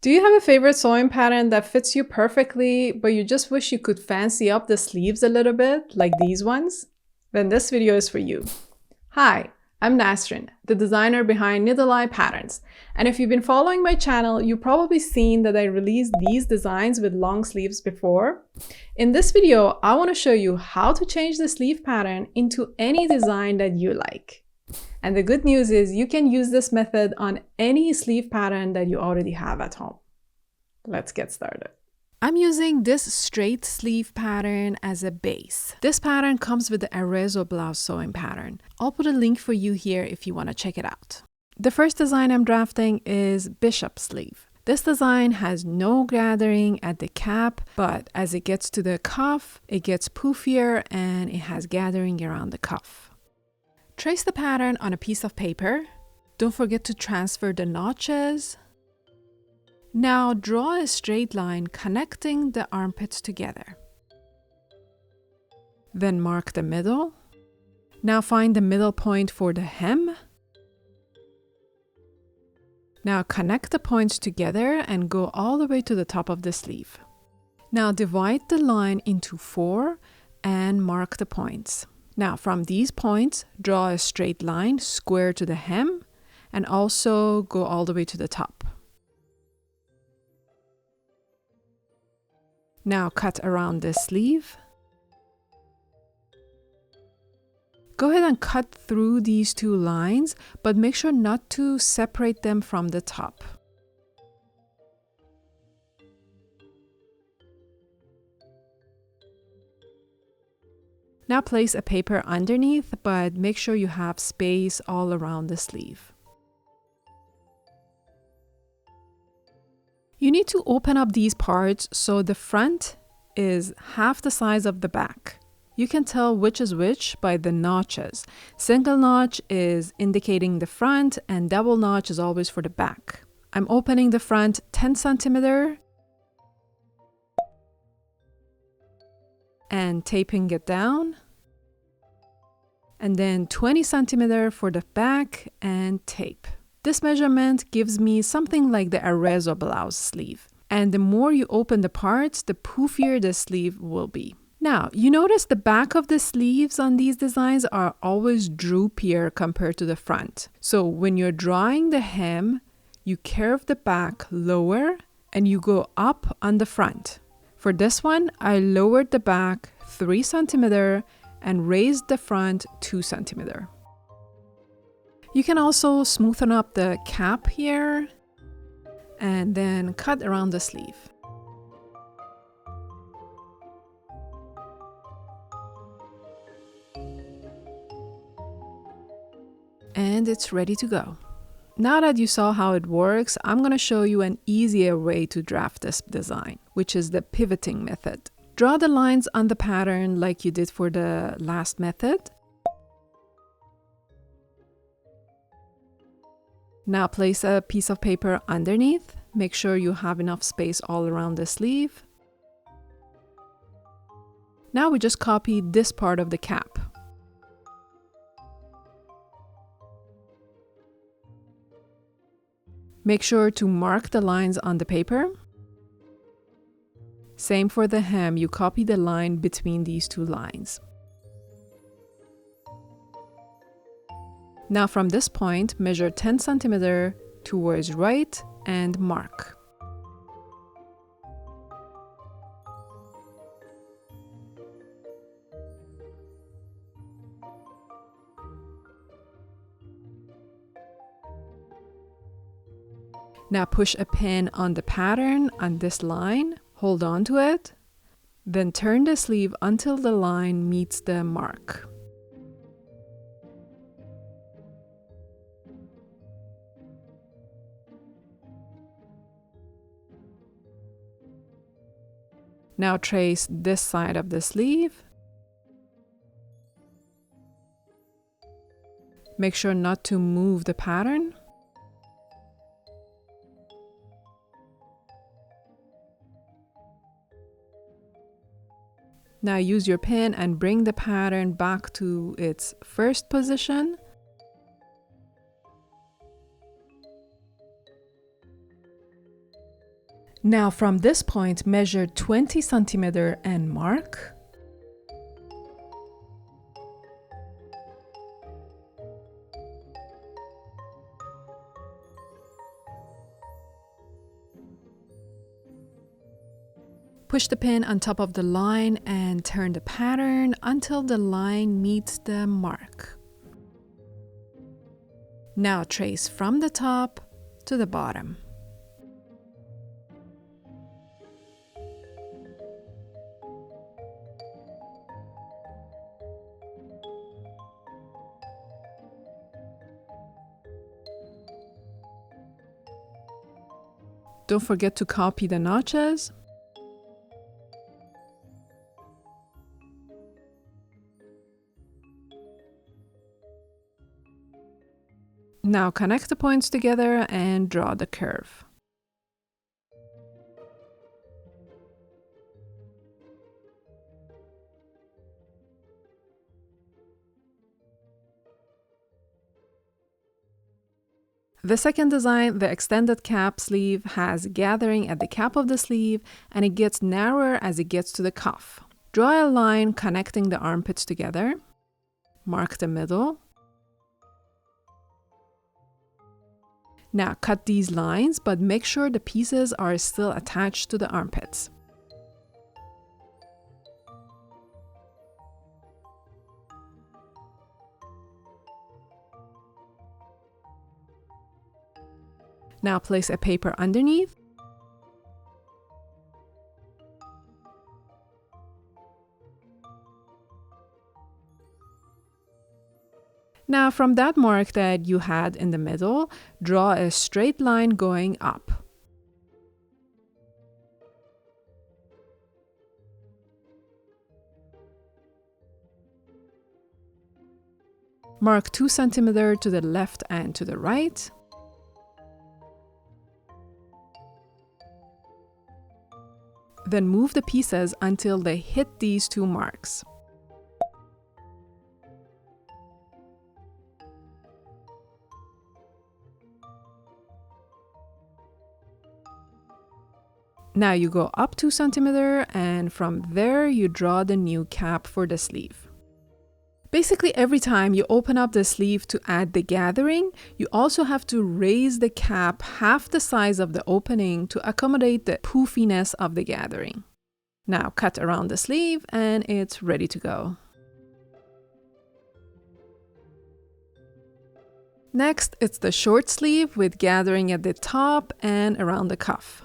Do you have a favorite sewing pattern that fits you perfectly, but you just wish you could fancy up the sleeves a little bit, like these ones? Then this video is for you. Hi, I'm Nasrin, the designer behind Needle-Eye Patterns. And if you've been following my channel, you've probably seen that I released these designs with long sleeves before. In this video, I want to show you how to change the sleeve pattern into any design that you like. And the good news is you can use this method on any sleeve pattern that you already have at home. Let's get started. I'm using this straight sleeve pattern as a base. This pattern comes with the Arezzo blouse sewing pattern. I'll put a link for you here if you want to check it out. The first design I'm drafting is bishop sleeve. This design has no gathering at the cap, but as it gets to the cuff, it gets poofier and it has gathering around the cuff. Trace the pattern on a piece of paper. Don't forget to transfer the notches. Now draw a straight line connecting the armpits together. Then mark the middle. Now find the middle point for the hem. Now connect the points together and go all the way to the top of the sleeve. Now divide the line into 4 and mark the points. Now from these points, draw a straight line square to the hem and also go all the way to the top. Now cut around the sleeve. Go ahead and cut through these two lines, but make sure not to separate them from the top. Now place a paper underneath, but make sure you have space all around the sleeve. You need to open up these parts so the front is half the size of the back. You can tell which is which by the notches. Single notch is indicating the front and double notch is always for the back. I'm opening the front 10 centimeter and taping it down. And then 20 centimeter for the back and tape. This measurement gives me something like the Arezzo blouse sleeve. And the more you open the parts, the poofier the sleeve will be. Now, you notice the back of the sleeves on these designs are always droopier compared to the front. So when you're drawing the hem, you curve the back lower and you go up on the front. For this one, I lowered the back 3 centimeter and raised the front 2 centimeter. You can also smoothen up the cap here and then cut around the sleeve. And it's ready to go. Now that you saw how it works, I'm going to show you an easier way to draft this design, which is the pivoting method. Draw the lines on the pattern like you did for the last method. Now place a piece of paper underneath. Make sure you have enough space all around the sleeve. Now we just copy this part of the cap. Make sure to mark the lines on the paper. Same for the hem, you copy the line between these two lines. Now from this point, measure 10 centimeter towards right and mark. Now push a pin on the pattern on this line, hold on to it, then turn the sleeve until the line meets the mark. Now trace this side of the sleeve. Make sure not to move the pattern. Now use your pin and bring the pattern back to its first position. Now from this point, measure 20 centimeter and mark. Push the pin on top of the line and turn the pattern until the line meets the mark. Now trace from the top to the bottom. Don't forget to copy the notches. Now connect the points together and draw the curve. The second design, the extended cap sleeve, has gathering at the cap of the sleeve and it gets narrower as it gets to the cuff. Draw a line connecting the armpits together. Mark the middle. Now cut these lines, but make sure the pieces are still attached to the armpits. Now place a paper underneath. Now from that mark that you had in the middle, draw a straight line going up. Mark 2 centimeters to the left and to the right. Then move the pieces until they hit these two marks. Now you go up 2 centimeters and from there you draw the new cap for the sleeve. Basically every time you open up the sleeve to add the gathering, you also have to raise the cap half the size of the opening to accommodate the poofiness of the gathering. Now cut around the sleeve and it's ready to go. Next, it's the short sleeve with gathering at the top and around the cuff.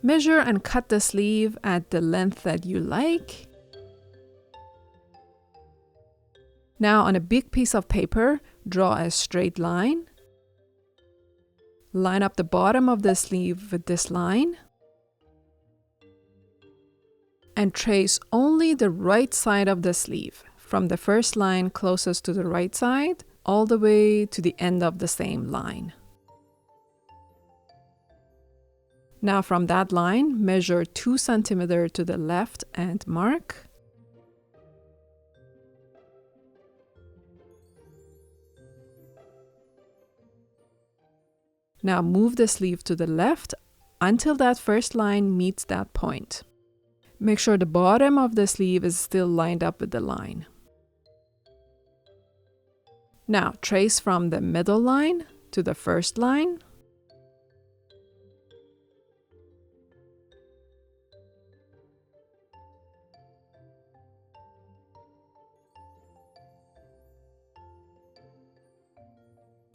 Measure and cut the sleeve at the length that you like. Now on a big piece of paper, draw a straight line. Line up the bottom of the sleeve with this line. And trace only the right side of the sleeve, from the first line closest to the right side, all the way to the end of the same line. Now from that line, measure 2 centimeters to the left and mark. Now move the sleeve to the left until that first line meets that point. Make sure the bottom of the sleeve is still lined up with the line. Now trace from the middle line to the first line.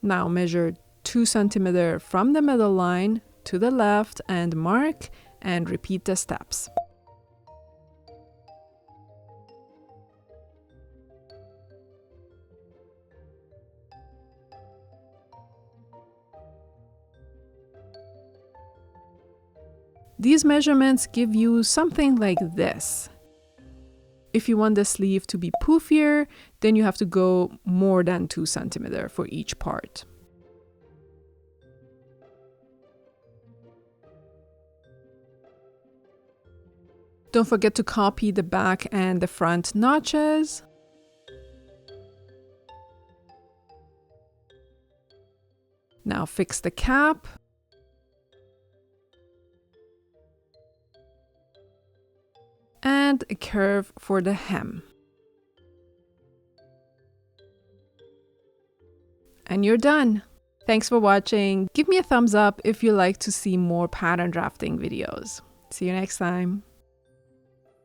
Now measure 2 centimeters from the middle line to the left and mark and repeat the steps. These measurements give you something like this. If you want the sleeve to be poofier, then you have to go more than 2 centimeters for each part. Don't forget to copy the back and the front notches. Now fix the cap. and a curve for the hem. And you're done. Thanks for watching. Give me a thumbs up if you like to see more pattern drafting videos. See you next time.